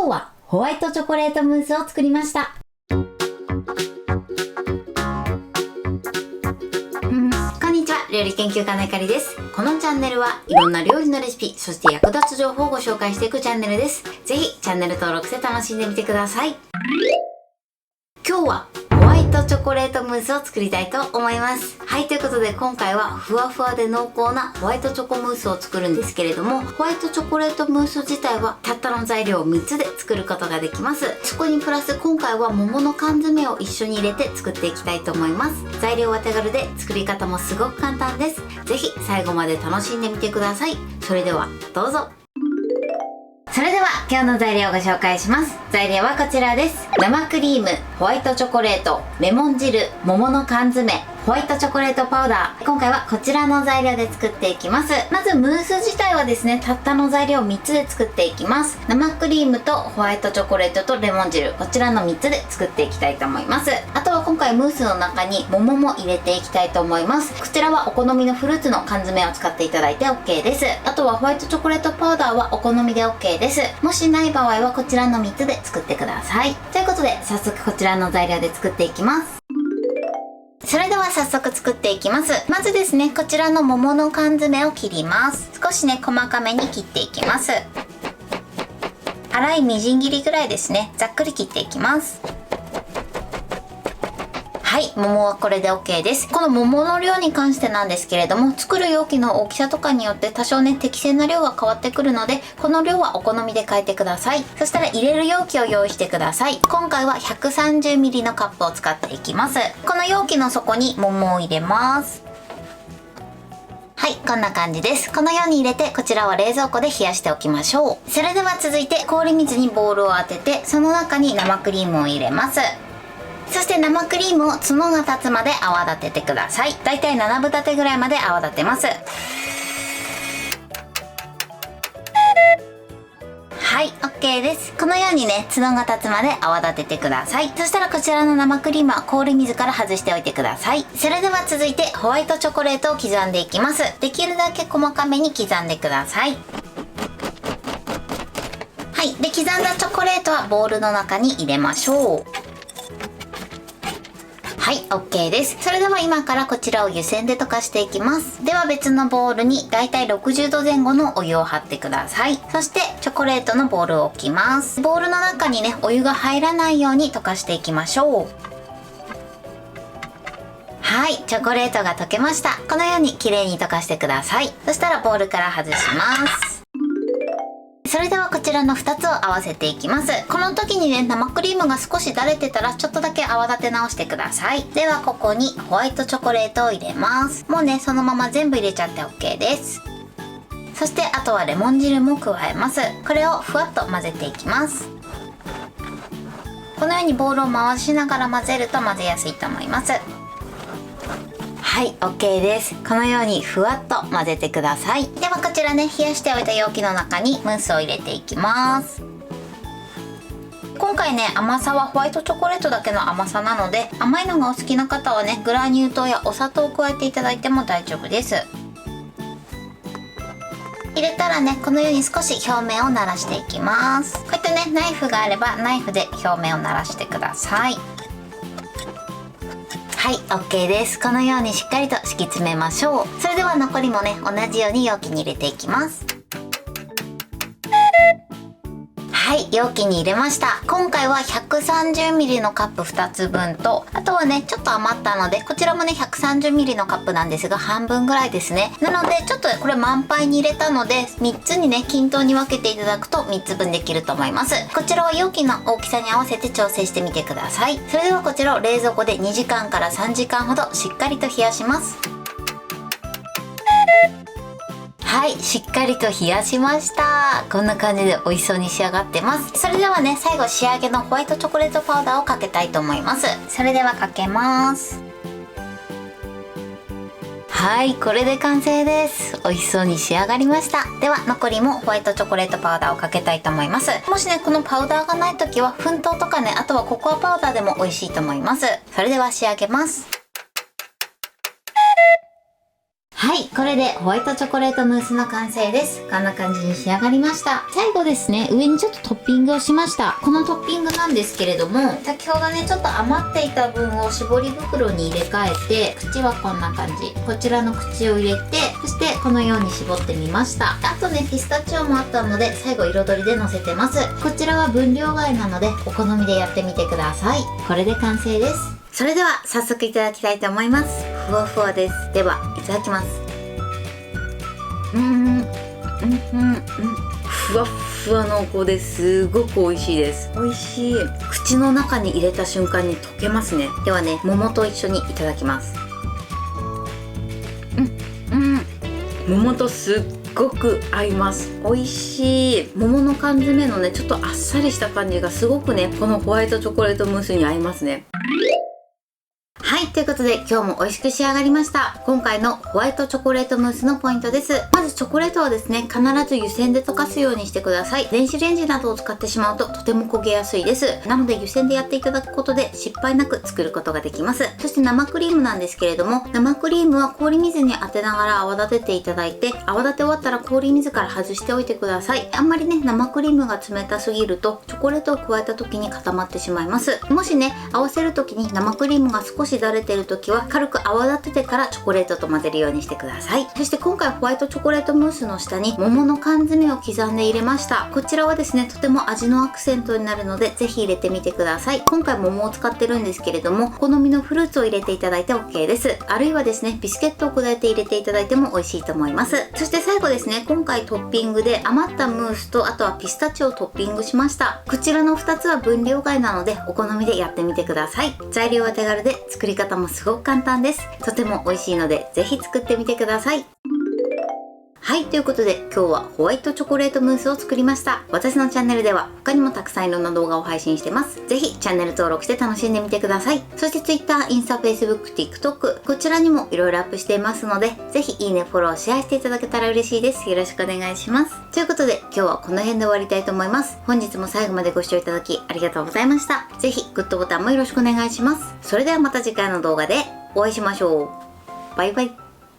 日はホワイトチョコレートムースを作りました。こんにちは、料理研究家のゆかりです。このチャンネルはいろんな料理のレシピ、そして役立つ情報をご紹介していくチャンネルです。ぜひチャンネル登録して楽しんでみてください。今日はホワイトチョコレートムースを作りたいと思います。はい、ということで今回はふわふわで濃厚なホワイトチョコムースを作るんですけれども、ホワイトチョコレートムース自体はたったの材料3つで作ることができます。そこにプラス今回は桃の缶詰を一緒に入れて作っていきたいと思います。材料は手軽で作り方もすごく簡単です。ぜひ最後まで楽しんでみてください。それではどうぞ。それでは今日の材料をご紹介します。材料はこちらです。生クリーム、ホワイトチョコレート、レモン汁、桃の缶詰、ホワイトチョコレートパウダー。今回はこちらの材料で作っていきます。まずムース自体はですね、たったの材料3つで作っていきます。生クリームとホワイトチョコレートとレモン汁、こちらの3つで作っていきたいと思います。あとは今回ムースの中に桃も入れていきたいと思います。こちらはお好みのフルーツの缶詰を使っていただいて OK です。あとはホワイトチョコレートパウダーはお好みで OK です。もしない場合はこちらの3つで作ってください。ということで早速こちらの材料で作っていきます。それでは早速作っていきます。まずですね、こちらの桃の缶詰を切ります。少しね、細かめに切っていきます。粗いみじん切りぐらいですね。ざっくり切っていきます。はい、桃はこれで OK です。この桃の量に関してなんですけれども、作る容器の大きさとかによって多少ね、適正な量が変わってくるので、この量はお好みで変えてください。そしたら入れる容器を用意してください。今回は 130ml のカップを使っていきます。この容器の底に桃を入れます。はい、こんな感じです。このように入れて、こちらは冷蔵庫で冷やしておきましょう。それでは続いて氷水にボウルを当てて、その中に生クリームを入れます。そして生クリームを角が立つまで泡立ててください。だいたい7分立てぐらいまで泡立てます。はい、OK です。このようにね、角が立つまで泡立ててください。そしたらこちらの生クリームは氷水から外しておいてください。それでは続いてホワイトチョコレートを刻んでいきます。できるだけ細かめに刻んでください。はい、で刻んだチョコレートはボウルの中に入れましょう。はい、OK です。それでは今からこちらを湯煎で溶かしていきます。では別のボウルにだいたい60度前後のお湯を張ってください。そしてチョコレートのボウルを置きます。ボウルの中にね、お湯が入らないように溶かしていきましょう。はい、チョコレートが溶けました。このように綺麗に溶かしてください。そしたらボウルから外します。それではこちらの2つを合わせていきます。この時にね、生クリームが少し垂れてたらちょっとだけ泡立て直してください。ではここにホワイトチョコレートを入れます。もうね、そのまま全部入れちゃって OK です。そしてあとはレモン汁も加えます。これをふわっと混ぜていきます。このようにボウルを回しながら混ぜると混ぜやすいと思います。はい、OK です。このようにふわっと混ぜてください。ではこちらね、冷やしておいた容器の中にムースを入れていきます。今回ね、甘さはホワイトチョコレートだけの甘さなので、甘いのがお好きな方はね、グラニュー糖やお砂糖を加えていただいても大丈夫です。入れたらね、このように少し表面をならしていきます。こういったね、ナイフがあればナイフで表面をならしてください。はい、OK です。このようにしっかりと敷き詰めましょう。それでは残りもね、同じように容器に入れていきます。はい、容器に入れました。今回は 130ml のカップ2つ分と、あとはね、ちょっと余ったので、こちらもね、130ml のカップなんですが、半分ぐらいですね。なので、ちょっとこれ満杯に入れたので、3つにね、均等に分けていただくと3つ分できると思います。こちらは容器の大きさに合わせて調整してみてください。それではこちらを冷蔵庫で2時間から3時間ほどしっかりと冷やします。はい、しっかりと冷やしました。こんな感じで美味しそうに仕上がってます。それではね、最後仕上げのホワイトチョコレートパウダーをかけたいと思います。それではかけます。はい、これで完成です。美味しそうに仕上がりました。では残りもホワイトチョコレートパウダーをかけたいと思います。もしね、このパウダーがない時は粉糖とかね、あとはココアパウダーでも美味しいと思います。それでは仕上げます。はい、これでホワイトチョコレートムースの完成です。こんな感じに仕上がりました。最後ですね、上にちょっとトッピングをしました。このトッピングなんですけれども、先ほどね、ちょっと余っていた分を絞り袋に入れ替えて、口はこんな感じ。こちらの口を入れて、そしてこのように絞ってみました。あとね、ピスタチオもあったので、最後彩りで乗せてます。こちらは分量外なので、お好みでやってみてください。これで完成です。それでは、早速いただきたいと思います。ふわふわです。では、いただきます。ふわっふわ濃厚ですごく美味しいです。美味しい。口の中に入れた瞬間に溶けますね。ではね、桃と一緒にいただきます。桃とすっごく合います。美味しい。桃の缶詰のね、ちょっとあっさりした感じがすごくね、このホワイトチョコレートムースに合いますね。はい、ということで今日も美味しく仕上がりました。今回のホワイトチョコレートムースのポイントです。まずチョコレートはですね、必ず湯煎で溶かすようにしてください。電子レンジなどを使ってしまうととても焦げやすいです。なので湯煎でやっていただくことで失敗なく作ることができます。そして生クリームなんですけれども、生クリームは氷水に当てながら泡立てていただいて、泡立て終わったら氷水から外しておいてください。あんまりね、生クリームが冷たすぎるとチョコレートを加えた時に固まってしまいます。もしね、合わせる時に生クリームが少しだれてる時は軽く泡立ててからチョコレートと混ぜるようにしてください。そして今回ホワイトチョコレートムースの下に桃の缶詰を刻んで入れました。こちらはですね、とても味のアクセントになるのでぜひ入れてみてください。今回桃を使ってるんですけれども、お好みのフルーツを入れていただいて OK です。あるいはですね、ビスケットを砕いて入れていただいても美味しいと思います。そして最後ですね、今回トッピングで余ったムースとあとはピスタチオをトッピングしました。こちらの2つは分量外なのでお好みでやってみてください。材料は手軽で作り方もすごく簡単です。とても美味しいのでぜひ作ってみてください。はい、ということで今日はホワイトチョコレートムースを作りました。私のチャンネルでは他にもたくさんいろんな動画を配信してます。ぜひチャンネル登録して楽しんでみてください。そして Twitter、インスタ、Facebook、TikTok こちらにもいろいろアップしていますので、ぜひいいね、フォロー、シェアしていただけたら嬉しいです。よろしくお願いします。ということで今日はこの辺で終わりたいと思います。本日も最後までご視聴いただきありがとうございました。ぜひグッドボタンもよろしくお願いします。それではまた次回の動画でお会いしましょう。バイバイ。